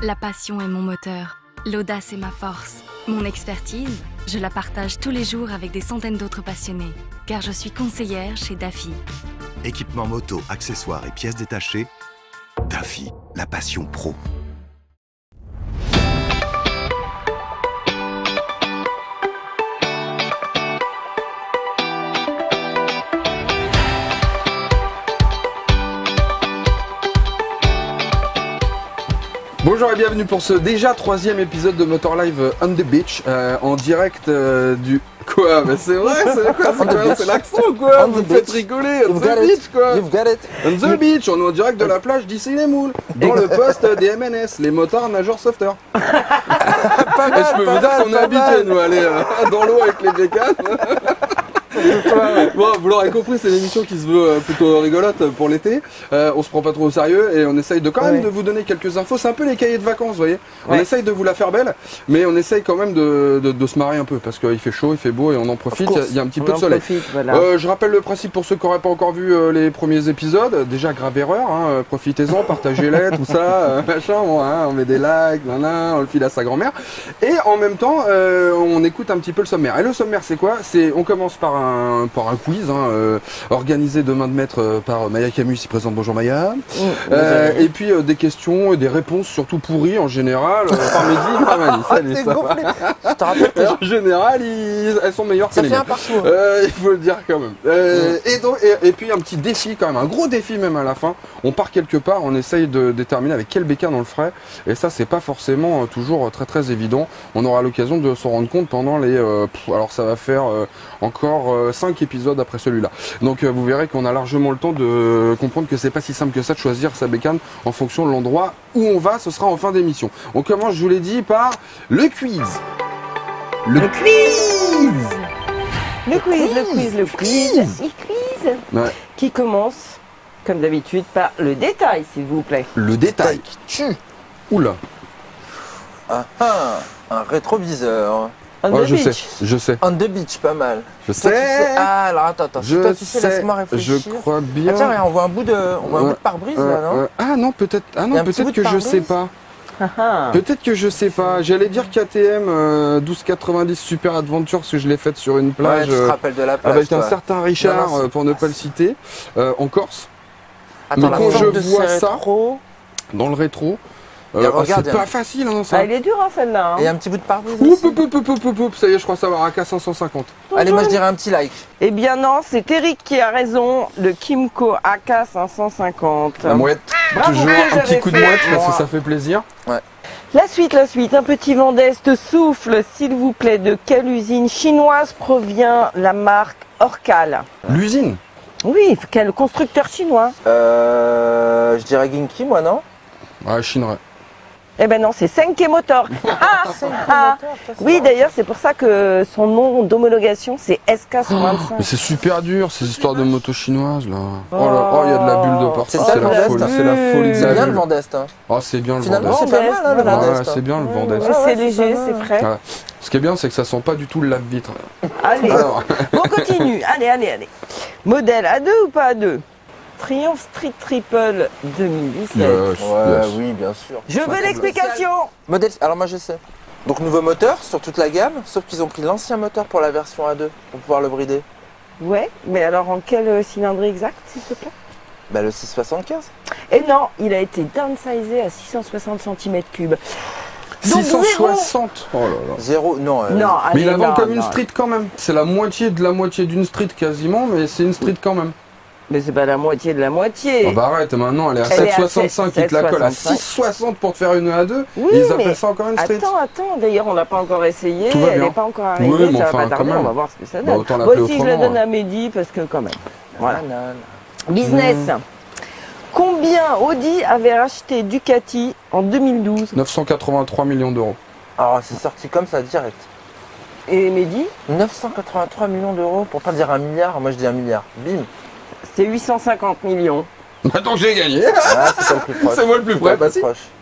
La passion est mon moteur, l'audace est ma force. Mon expertise, je la partage tous les jours avec des centaines d'autres passionnés, car je suis conseillère chez DAFI. Équipement moto, accessoires et pièces détachées, DAFI, la passion pro. Bonjour et bienvenue pour ce déjà 3e épisode de Motor Live on the Beach, en direct du... Quoi? Mais c'est vrai, c'est l'accent quoi? Vous me faites rigoler, on the beach quoi! You've got it. On the beach, on est en direct de la plage d'ici les Moules, dans le poste des MNS, les motards nageurs sauveteurs. Et je peux vous dire qu'on est habitués nous à aller dans l'eau avec les bécanes. Bon, vous l'aurez compris, c'est une émission qui se veut plutôt rigolote pour l'été. On se prend pas trop au sérieux et on essaye de quand même de vous donner quelques infos. C'est un peu les cahiers de vacances, vous voyez. On essaye de vous la faire belle, mais on essaye quand même de se marier un peu parce qu'il fait chaud, il fait beau et on en profite. Il y a un petit peu de soleil. Voilà. Je rappelle le principe pour ceux qui n'auraient pas encore vu les premiers épisodes. Déjà, grave erreur, hein, profitez-en, partagez-les, tout ça, machin. Bon, hein, on met des likes, on le file à sa grand-mère. Et en même temps, on écoute un petit peu le sommaire. Et le sommaire, c'est quoi? On commence par un quiz organisé de main de maître par Maya Camus ici présente. Bonjour Maya. Et puis des questions et des réponses surtout pourries en général par Mehdi et par Mali. Salut, ça va. Je te rappelle que en général elles sont meilleures que les miennes. Ça fait un parcours. Il faut le dire quand même. Et puis un petit défi quand même, un gros défi même à la fin. On part quelque part, on essaye de déterminer avec quel bécane on le ferait. Et ça c'est pas forcément toujours très évident. On aura l'occasion de s'en rendre compte pendant les... alors ça va faire encore 5 épisodes après celui-là. Donc vous verrez qu'on a largement le temps de comprendre que c'est pas si simple que ça de choisir sa bécane en fonction de l'endroit où on va. Ce sera en fin d'émission. On commence, je vous l'ai dit, par le quiz. Le quiz. Ouais. Qui commence, comme d'habitude, par le détail, s'il vous plaît. Le détail. Oula. Un rétroviseur. Je sais. On the beach, pas mal. Je sais. Ah, alors attends. Je sais, laisse-moi réfléchir. Je crois bien. Attends, on voit un bout de pare-brise là, non? Ah non, peut-être. Ah non, peut-être que je sais pas. Peut-être que je sais pas. J'allais dire KTM 1290 Super Adventure parce que je l'ai faite sur une plage. Ouais, tu te rappelles de la plage, avec toi. un certain Richard, pour ne pas le citer, en Corse. Attends, mais quand je vois ça dans le rétro. C'est pas facile hein, ça. Il est dur hein, celle-là. Hein. Et un petit bout de pare-brise. Ça y est, je crois savoir AK550. Allez, moi je dirais un petit like. Eh bien non, c'est Eric qui a raison. Le Kymco AK550. La mouette. Bravo, toujours un petit coup de mouette parce que ça fait plaisir. Ouais. La suite. Un petit vent d'Est souffle, s'il vous plaît. De quelle usine chinoise provient la marque Orcal? L'usine? Oui, quel constructeur chinois? Je dirais Ginki, moi, non? Ouais, Chinois. Eh ben non, c'est Senke Motor. Oui, d'ailleurs, c'est pour ça que son nom d'homologation, c'est SK125. Mais c'est super dur, ces histoires de motos chinoises, là. Oh, il y a de la bulle de partout. C'est ça, la folie. C'est la folie. C'est bien le vent d'Est. Hein. Oh, c'est bien le vent Finalement, d'Est. c'est pas mal, hein, le vent d'Est. C'est bien le vent d'Est. C'est léger, c'est frais. Ouais. Ce qui est bien, c'est que ça sent pas du tout le lave-vitre. Allez, on continue. Allez. Modèle A2 ou pas A2? Triumph Street Triple 2017. Yes. Oui, bien sûr. Je veux l'explication. Modèle. Alors moi je sais. Donc nouveau moteur sur toute la gamme, sauf qu'ils ont pris l'ancien moteur pour la version A2 pour pouvoir le brider. Ouais, mais alors en quelle cylindrée exacte, s'il te plaît? Bah le 675. Et non, il a été downsizé à 660 cm3. 660. Oh là là. Zéro, non. Mais il la vend comme une street quand même. C'est la moitié de la moitié d'une street quasiment, mais c'est une street quand même. Mais c'est pas la moitié de la moitié. Oh bah arrête, maintenant elle est à 7,65, ils te la collent à 6,60 pour te faire une A2, oui, et ils appellent ça encore une street. Attends, d'ailleurs on l'a pas encore essayé, elle n'est pas encore arrivée, oui, mais ça enfin, va pas tarder, on va voir ce que ça donne. Autant moi aussi je la donne à Mehdi parce que quand même. Voilà. Business. Combien Audi avait racheté Ducati en 2012? 983 millions d'euros. Alors c'est sorti comme ça direct. Et Mehdi? 983 millions d'euros, pour pas dire 1 milliard, moi je dis 1 milliard. Bim. C'est 850 millions. Donc j'ai gagné. C'est moi le plus près.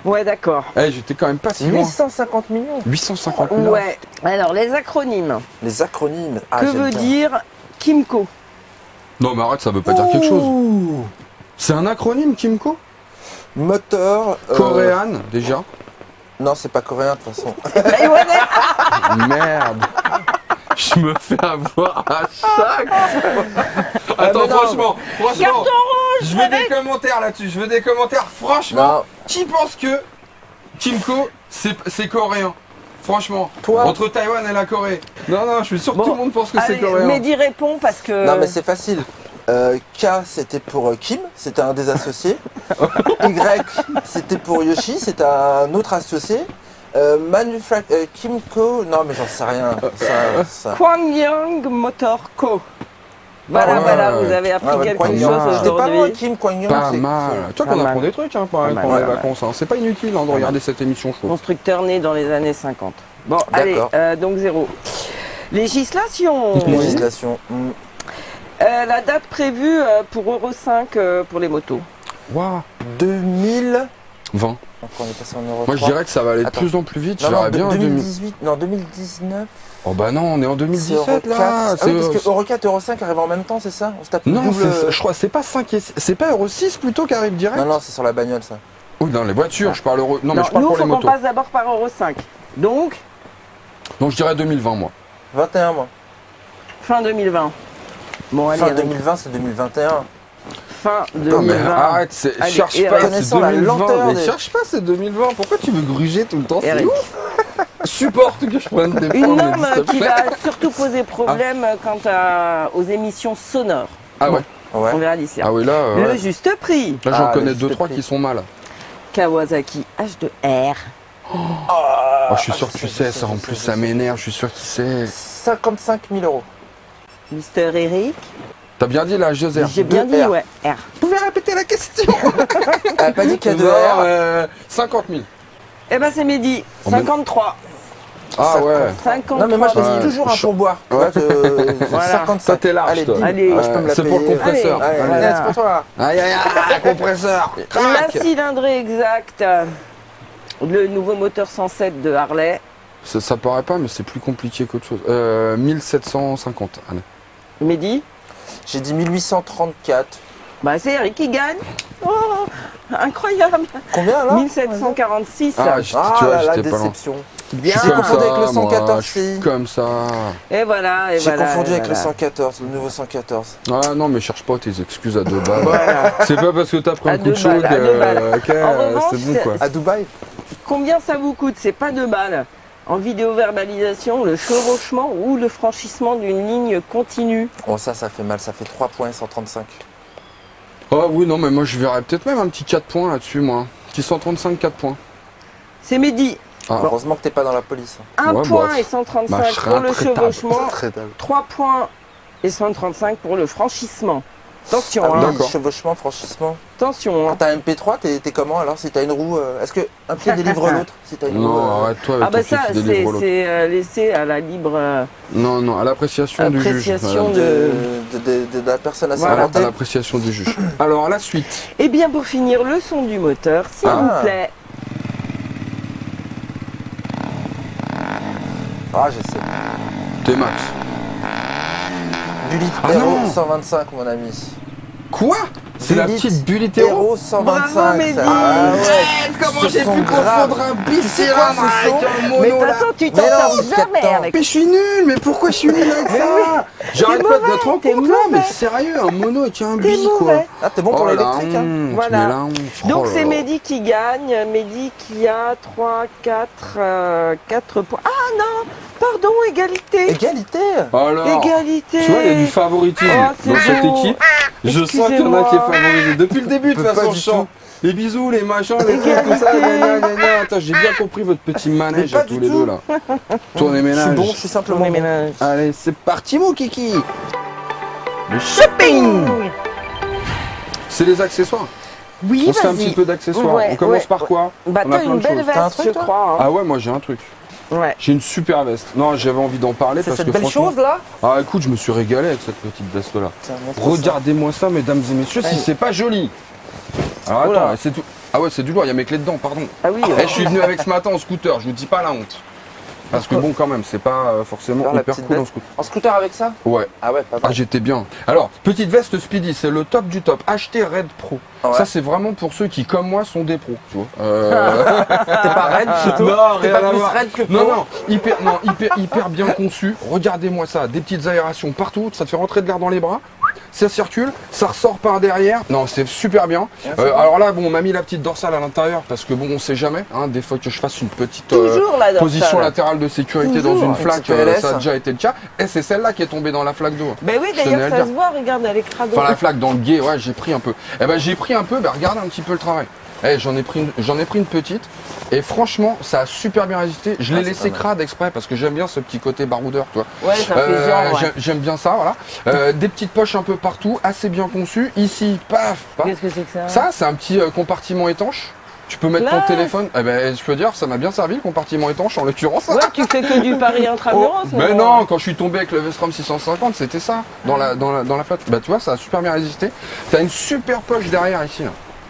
Ouais, d'accord. J'étais quand même pas si loin. 850 millions. 850 millions. Ouais. Alors, les acronymes. Les acronymes. Que veut dire Kymco? Non, mais arrête, ça veut pas dire quelque chose. C'est un acronyme, Kymco? Moteur. Coréane, déjà. Non, c'est pas coréen de toute façon. Taïwanais. Merde. Je me fais avoir à chaque fois. Attends, mais non. franchement, Carton rouge. je veux des commentaires là-dessus. Je veux des commentaires. Franchement, Non. qui pense que Kimco, c'est coréen? Franchement, Toi. entre Taïwan et la Corée. Non, non, je suis sûr que Bon, tout le monde pense que c'est Allez, coréen. Mehdi répond parce que. Non mais c'est facile. K c'était pour Kim, c'était un des associés. Y c'était pour Yoshi, c'était un autre associé. Kimco, non mais j'en sais rien. Ça. Kwangyang Motor Co. Voilà, ouais, voilà, ouais. vous avez appris quelque Kwang chose Yang. J'étais pas loin, aujourd'hui. Kim Kwang Pas Yang. mal. Tu vois Pas qu'on apprend mal. des trucs hein, pendant mal, les ouais, vacances. Hein. C'est pas inutile hein, de regarder cette émission, je trouve. Constructeur né dans les années 50. Bon, allez, D'accord. donc 0. Législation. Législation. La date prévue pour Euro 5 pour les motos. Waouh. 2000. 20. Donc on est passé en Euro Moi je 3. dirais que ça va aller de Attends. plus en plus vite. Non, Je non, verrais bien. 2018, non 2019. Oh bah non, on est en C'est 2017 Euro 4. là. Ah oui, parce que Euro 4 et Euro 5 arrivent en même temps, c'est ça? On se tape le Non, double. je crois c'est pas 5 et c'est pas Euro 6 plutôt qui arrive direct. Non, non, c'est sur la bagnole ça. Oui, dans les voitures, je parle Euro. Non, mais Non, je parle nous, pour faut les qu'on motos. passe d'abord par Euro 5. Donc, Donc je dirais 2020 moi. 21 mois. fin 2020. Bon, allez, Fin avec 2020, c'est 2021. fin Non mais 2020. arrête, Allez, cherche Eric. pas, c'est Connaissant la 2020. lenteur Mais des- cherche pas, c'est 2020. Pourquoi tu veux gruger tout le temps? C'est Eric. ouf. Supporte que je prenne des Une points, mais norme s'il te qui plaît. va surtout poser problème quant aux émissions sonores. Ah ouais. Ouais. On verra d'ici. Ah oui là. Le Ouais. juste prix. Là j'en Ah, connais le juste 2-3 prix. qui sont mal. Kawasaki H2R. Oh, je suis sûr que tu sais ça. En plus ça m'énerve. Je suis sûr qu'il sait. 55 000 euros. Mister Eric. T'as bien dit la H2R. J'ai bien dit, R. ouais. R. Vous pouvez répéter la question? Elle a pas dit qu'il y a 2 Non, R. 50 000. Eh ben, c'est midi. Oh, mais- 53. Ah ouais. 53. Non mais moi je laisse Ouais. toujours un pourboire. Tu Ouais. vois, que Voilà. 55. Ça, t'es large, Allez, toi. dis. Allez. Ah, je peux me la C'est pour le payer. compresseur. Allez, Allez. allez, c'est pour toi. Aïe aïe aïe, compresseur. La Crac. cylindrée exacte. Le nouveau moteur 107 de Harley. Ça paraît pas, mais c'est plus compliqué qu'autre chose. 1750. Allez. Mehdi. J'ai dit 1834. Bah, c'est Eric qui gagne. Oh, incroyable. Combien là? 1746. Ah, tu vois, là, la j'étais pas loin. déception. Bien. J'ai confondu avec le moi, 114 je suis si. comme ça. Et voilà. Et J'ai voilà, confondu et avec le voilà. 114, le nouveau 114. Ah non, mais cherche pas tes excuses à 2 balles. Voilà. C'est pas parce que t'as pris À un coup 2 de chaud balles, à 2 balles. En revanche, c'est bon quoi. À Dubaï? Combien ça vous coûte? C'est pas 2 balles. En vidéo-verbalisation, le chevauchement ou le franchissement d'une ligne continue. Oh ça fait mal, ça fait 3 points 135. Oh oui, non, mais moi je verrais peut-être même un petit 4 points là-dessus, moi. Petit 135, 4 points. C'est Mehdi. Ah. Heureusement que t'es pas dans la police. 1 Ouais, point bah, et 135 bah, je serais pour le intraitable. chevauchement. 3 points et 135 pour le franchissement. Attention, Ah oui, hein. D'accord. chevauchement, franchissement. Attention. Quand Hein. t'as un MP3, t'es comment alors si t'as une roue Est-ce que un pied délivre l'autre si t'as une roue Non, arrête-toi avec Ah bah ton pied ça, qui délivre l'autre. c'est laissé à la libre Non, non, à l'appréciation du juge. appréciation madame. de... de la personne À assermentée. l'appréciation du juge. Alors, à la suite. Et bien pour finir, le son du moteur, s'il Ah. vous plaît. Ah je sais. T-Max. Bullet Ah Hero non 125 mon ami. Quoi? C'est la Bullet petite Bulitero. Hero 125. Bravo, Mehdi. ça. Ah ouais. Comment Ce j'ai son pu grave. confondre un Tu sais quoi, bicylindre ce son avec un Mais de mono toute là? façon, tu t'en Mais non, sors c'est jamais quatre avec. Mais je suis nul, mais pourquoi je suis nul avec ça? J'arrête T'es pas de mauvais, te rendre t'es compte là, mais mauvais. sérieux, un mono avec un T'es bi quoi. mauvais. Ah t'es bon pour Oh, la l'électrique hein. honte, Voilà. mais la honte. Donc Oh là c'est là. Mehdi qui gagne. Mehdi qui a 3, 4 points. Ah non, pardon, égalité. Égalité. Alors, Égalité. tu vois, il y a du favoritisme Oh, c'est dans cette beau. équipe. Je sens qu'il y en a qui est favorisé. Depuis le début, de toute Pas façon, du je sens. Les bisous, les machins, les trucs, tout ça. Gna, gna, gna. Attends, j'ai bien compris votre petit manège Mais à pas tous du les tout. deux là. Tournez Je suis ménage. bon, je suis simplement On est bon. ménage. Allez, c'est parti, mon kiki. Le Shopping. C'est les accessoires. Oui, On se fait un vas-y. petit peu d'accessoires. Ouais, On commence ouais, par ouais. quoi? Bah On a t'as plein une de belle choses. T'as un veste, truc, je toi crois. hein. Ah ouais, moi j'ai un truc. Ouais. J'ai une super veste. Non, j'avais envie d'en parler C'est parce cette que belle franchement. chose là. Ah écoute, je me suis régalé avec cette petite veste là. Tiens, montre-moi ça. Regardez-moi ça, mesdames et messieurs, si Allez. c'est pas joli. Alors Oula. attends, c'est tout. Ah ouais, c'est du lourd, il y a mes clés dedans, pardon. Ah oui. Eh, je suis venu avec ce matin en scooter, je vous dis pas la honte. Parce que bon, quand même, c'est pas forcément Alors, la hyper petite cool en veste. scooter. En scooter avec ça? Ouais. Ah ouais, pas Ah, mal. j'étais bien. Alors, petite veste Speedy, c'est le top du top. Acheter Red Pro. Ouais. Ça, c'est vraiment pour ceux qui, comme moi, sont des pros. Tu vois. T'es pas raide plutôt? Non, T'es rien pas à plus voir. raide que Non, pro? non, hyper bien conçu. Regardez-moi ça, des petites aérations partout, ça te fait rentrer de l'air dans les bras. Ça circule, ça ressort par derrière. Non, c'est super bien. Alors là, bon, on m'a mis la petite dorsale à l'intérieur parce que bon, on sait jamais. Hein, des fois que je fasse une petite Toujours la dorsale. position latérale de sécurité dans Toujours. une Un flaque, petit PLS. ça a déjà été le cas. Et c'est celle-là qui est tombée dans la flaque d'eau. Ben oui, Je tenais à d'ailleurs, le ça dire. se voit, regarde, elle est crado. Enfin, la flaque dans le guet, ouais, j'ai pris un peu. Eh ben, j'ai pris un peu, regarde un petit peu le travail. J'en ai pris une petite. Et franchement, ça a super bien résisté. Je l'ai c'est laissé pas mal. crade exprès parce que j'aime bien ce petit côté baroudeur, tu vois. Ouais, ça fait genre, ouais. J'aime bien ça, voilà. Des petites poches un peu partout, assez bien conçues. Ici, paf, paf. Qu'est-ce que c'est que ça? Ça, c'est un petit compartiment étanche. Tu peux mettre ton Classe. téléphone. Eh ben, je peux dire, ça m'a bien servi le compartiment étanche en l'occurrence. Ouais, tu fais que du Paris intramuros. Mais non, quand je suis tombé avec le Vestrom 650, c'était ça, dans la flotte. Bah tu vois, ça a super bien résisté. T'as une super poche derrière ici, là.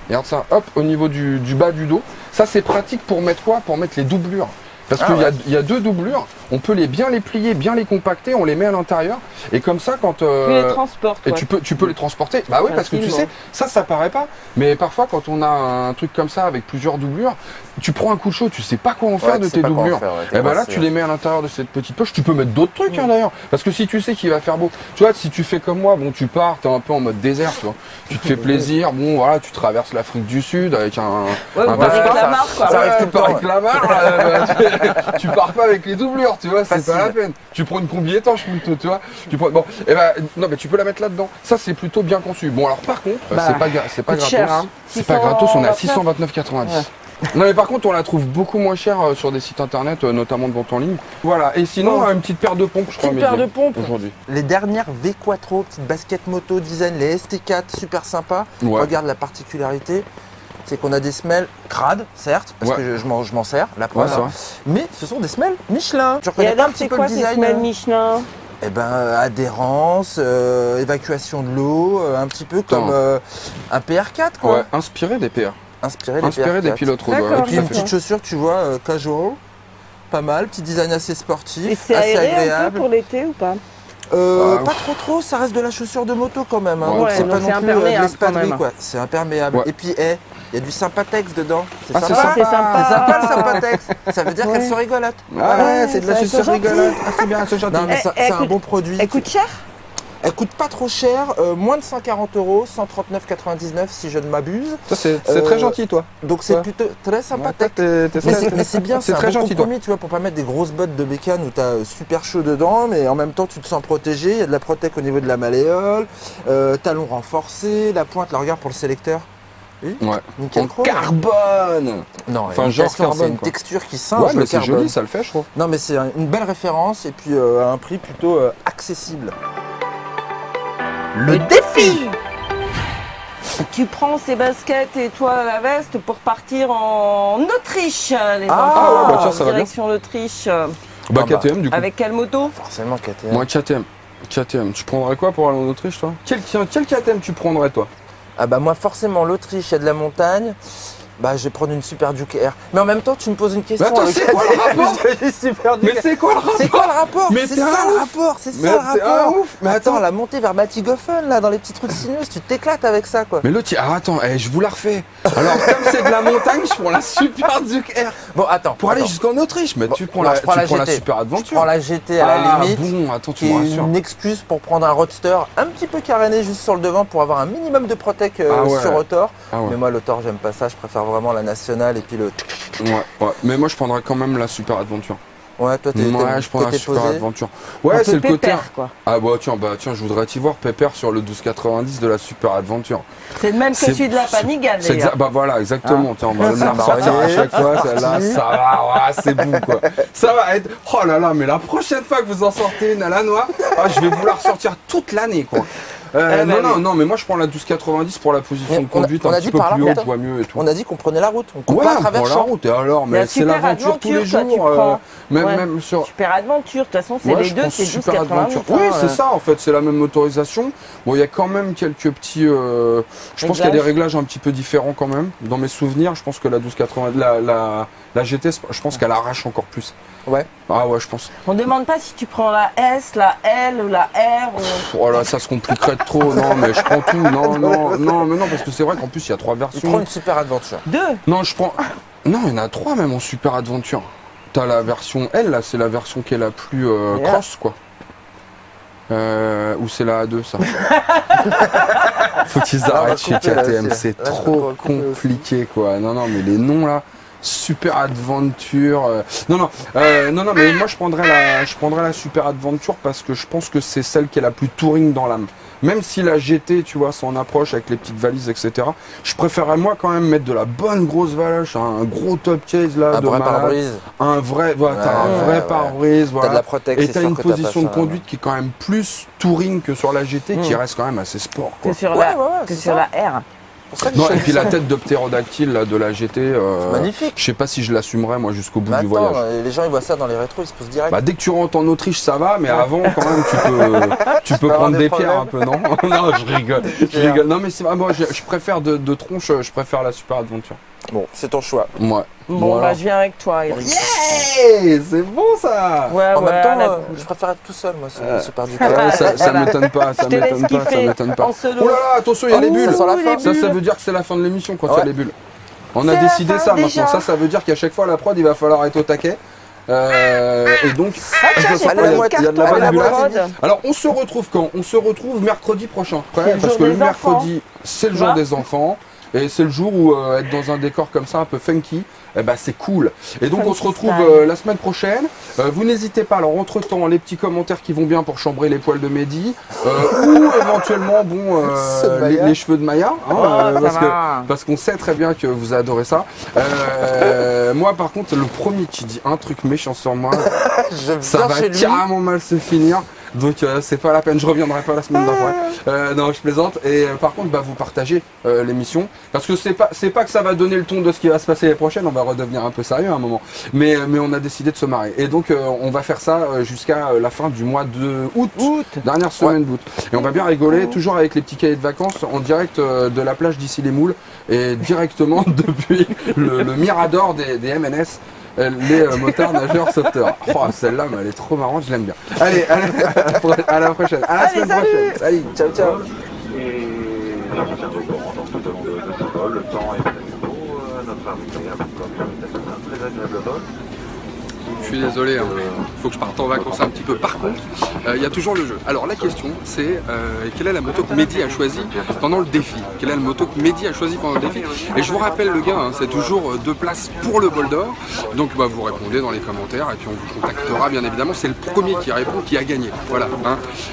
Regarde ça, hop, au niveau du bas du dos. Ça, c'est pratique pour mettre quoi? Pour mettre les doublures. Parce qu'il y a deux doublures, on peut bien les plier, bien les compacter, on les met à l'intérieur. Et comme ça, quand... Tu les transportes. Et ouais. tu peux les transporter. Bah oui, parce que tu sais, ça paraît pas. Mais parfois, quand on a un truc comme ça avec plusieurs doublures, tu prends un coup de chaud, tu sais pas quoi en faire de tes doublures. Et ben là, tu les mets à l'intérieur de cette petite poche. Tu peux mettre d'autres trucs hein, d'ailleurs. Parce que si tu sais qu'il va faire beau, tu vois, si tu fais comme moi, bon, tu pars, t'es un peu en mode désert, tu vois. Tu te fais plaisir, bon, voilà, tu traverses l'Afrique du Sud avec un Ouais, un ou avec Vespa. la marque, quoi. Ça arrive tout le temps, avec la marque, tu pars pas avec les doublures, tu vois, c'est Facile. pas la peine. Tu prends une combi étanche plutôt, tu vois. Bon, et ben non, mais tu peux la mettre là-dedans. Ça, c'est plutôt bien conçu. Bon, alors par contre, c'est pas gratos. cher, hein. C'est pas gratos, on est à 629. 629,90. Non mais par contre on la trouve beaucoup moins chère sur des sites internet, notamment de vente en ligne. Voilà, et sinon une petite paire de pompes je crois. Petite paire de pompes aujourd'hui. Les dernières V4, petite basket moto design, les ST4, super sympa. Ouais. Regarde la particularité, c'est qu'on a des semelles crades, certes, parce que je m'en sers, la preuve. c'est vrai. Mais ce sont des semelles Michelin. Tu Et reconnais pas un alors, petit c'est peu quoi le ces design semelles Michelin? Eh ben, adhérence, évacuation de l'eau, un petit peu comme un PR4 quoi. Ouais, inspiré des PR. Inspiré Des PR4. pilotes D'accord. road. Et puis tout à une fait. petite chaussure, tu vois, casual, pas mal, petit design assez Et sportif, c'est assez aéré un peu agréable. pour l'été ou pas? Pas trop, ça reste de la chaussure de moto quand même. Hein, Ouais, donc ouais, c'est donc pas c'est non plus de imperméable l'espadrille quand même. quoi. C'est imperméable. Ouais. Et puis, il y a du Sympatex dedans. C'est Ah, c'est sympa. C'est sympa. C'est sympa le Sympatex. Ça veut dire qu'elles sont rigolotes. Ah ouais, c'est de la ça, chaussure c'est gentil. rigolote. Ah c'est bien, c'est gentil. Non mais Eh, c'est un écoute, bon produit. Elle coûte cher? Elle coûte pas trop cher, moins de 140 €, 139,99 si je ne m'abuse. Ça c'est très gentil toi. Donc c'est Ouais. plutôt très Sympatex. T'es Mais c'est bien, c'est c'est un très bon gentil toi. compromis, tu vois, pour pas mettre des grosses bottes de bécane où t'as super chaud dedans, mais en même temps tu te sens protégé, il y a de la protec au niveau de la malléole, talons renforcés, la pointe, la regarde pour le sélecteur. Oui, Ouais. nickel En chrome. carbone. Non, Enfin, imitation, genre carbone, c'est une quoi. texture qui singe Ouais, mais le c'est carbone. joli, ça le fait je trouve. Non mais c'est une belle référence et puis à un prix plutôt accessible. Le défi! Tu prends ces baskets et toi la veste pour partir en Autriche, les Ah, enfants, ouais, bah tiens, ça va direction l'Autriche. Bah bah, KTM du coup. Avec quelle moto? Forcément KTM. Moi KTM. KTM, tu prendrais quoi pour aller en Autriche toi? Quel KTM tu prendrais toi? Ah bah moi forcément l'Autriche, il y a de la montagne. Bah je vais prendre une Super Duke R. Mais en même temps tu me poses une question. Mais attends, avec c'est quoi le rapport? Je dis Super Duke Mais c'est quoi le rapport? C'est quoi le rapport? Mais C'est t'es ça un le ouf. rapport, c'est Mais ça t'es le un rapport. ouf. Mais attends. la montée vers Batigofen là, dans les petites routes sinueuses, tu t'éclates avec ça quoi. Mais l'autre, attends, je vous la refais. Alors, comme c'est de la montagne, je prends la Super Duke R. Bon attends. Pour aller attends. jusqu'en Autriche, mais Bon, tu prends alors, la, je prends la GT. Super Je Adventure. prends la GT à la limite. Bon, attends, tu Qui me est rassures. une excuse pour prendre un roadster un petit peu caréné juste sur le devant pour avoir un minimum de protec Ah ouais. sur Rotor. Ah ouais. Mais moi l'Autor j'aime pas ça, je préfère vraiment la nationale et puis le. Ouais. Mais moi, je prendrais quand même la Super Adventure. Ouais, toi t'es Ouais, je prends la côté Super posé. Adventure. Un Ouais, peu c'est le côté. pépère, quoi. Ah bah tiens, je voudrais t'y voir Pépère sur le 1290 de la Super Adventure. C'est le même que C'est- celui de la Panigale, C'est d'ailleurs. bah voilà, exactement. Tiens, on va le Ça va ressortir à revenir. chaque fois. Celle-là, ça va, ouais, c'est bon quoi. Ça va être. Oh là là, mais la prochaine fois que vous en sortez une à la noix, je vais vous la ressortir toute l'année quoi. Non, mais moi je prends la 1290 pour la position de conduite un petit peu plus haute, je vois mieux et tout. On a dit qu'on prenait la route, on coupe pas à travers la route, et alors, mais c'est l'aventure tous les jours. Même sur... Super Adventure, de toute façon, c'est les deux, c'est 1290. Oui, c'est ça en fait, c'est la même motorisation. Bon, il y a quand même quelques petits... je pense qu'il y a des réglages un petit peu différents quand même. Dans mes souvenirs, je pense que la 1290, la GT, je pense qu'elle arrache encore plus. Ouais. Ah ouais, je pense. On demande pas si tu prends la S, la L ou la R. Oh là, ça se compliquerait trop. Non, mais je prends tout. Non, parce que c'est vrai qu'en plus, il y a 3 versions. Tu prends une Super Adventure. 2. Non, je prends... Non, il y en a 3 même en Super Adventure. T'as la version L, là, c'est la version qui est la plus cross, quoi. Ou c'est la A2, ça. Faut qu'ils arrêtent chez KTM, c'est trop compliqué, quoi. Non, mais les noms, là... Super Adventure. Non, mais moi je prendrais la Super Adventure parce que je pense que c'est celle qui est la plus touring dans l'âme. Même si la GT, tu vois, s'en approche avec les petites valises, etc. Je préférerais moi quand même mettre de la bonne grosse valoche, un gros top case là, de pare-brise. Un vrai, voilà, t'as un vrai pare-brise, voilà. T'as de la protection. Et t'as une position de conduite qui est quand même plus touring que sur la GT, qui reste quand même assez sport, quoi. Que sur la R. Non, et puis la tête de ptérodactyle là, de la GT, magnifique. Je sais pas si je l'assumerai moi jusqu'au bout du voyage. Les gens ils voient ça dans les rétros, ils se posent direct. Bah, dès que tu rentres en Autriche ça va, mais avant quand même tu peux prendre des pierres un peu, non? Non, je rigole. Non mais c'est moi je préfère de tronche, je préfère la Super Adventure. Bon, c'est ton choix. Ouais. Bon, bah je viens avec toi, Eric. Yeah, c'est bon ça. Ouais, en même temps, je préfère être tout seul, moi, c'est Super du ça m'étonne pas, ça m'étonne pas. Oh là là, attention, il y a les bulles. Ça veut dire que c'est la fin de l'émission quand il y a les bulles. On a décidé ça maintenant. Ça veut dire qu'à chaque fois la prod, il va falloir être au taquet. Et donc, il y a de la manipulation. Alors, on se retrouve quand? On se retrouve mercredi prochain. Parce que le mercredi, c'est le jour des enfants. Et c'est le jour où être dans un décor comme ça, un peu funky, c'est cool. Et donc on se retrouve la semaine prochaine. Vous n'hésitez pas, alors entre-temps, les petits commentaires qui vont bien pour chambrer les poils de Mehdi, ou éventuellement les cheveux de Maya, parce qu'on sait très bien que vous adorez ça. Moi par contre, le premier qui dit un truc méchant sur moi, ça va carrément mal se finir. Donc c'est pas la peine, je reviendrai pas la semaine d'après. Non, je plaisante. Et par contre, vous partagez l'émission, parce que c'est pas que ça va donner le ton de ce qui va se passer les prochaines. On va redevenir un peu sérieux à un moment. Mais on a décidé de se marrer. Et donc on va faire ça jusqu'à la fin du mois de août. Dernière semaine d'août. Et on va bien rigoler, toujours avec les petits cahiers de vacances en direct de la plage d'ici les Moules et directement depuis le Mirador des MNS. Les motards nageurs sauveteurs. Oh, celle-là, elle est trop marrante, je l'aime bien. Allez, à la prochaine. À la semaine prochaine. Salut, ciao. Et alors, on s'est au courant donc tout au long de ce vol. Le temps est très beau, notre agréable comme un très agréable vol. Je suis désolé, il faut que je parte en vacances un petit peu. Par contre, il y a toujours le jeu. Alors la question c'est quelle est la moto que Mehdi a choisie pendant le défi? Quelle est la moto que Mehdi a choisie pendant le défi? Et je vous rappelle le gain, c'est toujours 2 places pour le bol d'or. Donc vous répondez dans les commentaires et puis on vous contactera bien évidemment. C'est le premier qui répond qui a gagné. Voilà.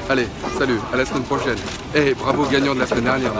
Allez, salut, à la semaine prochaine. Et bravo au gagnant de la semaine dernière.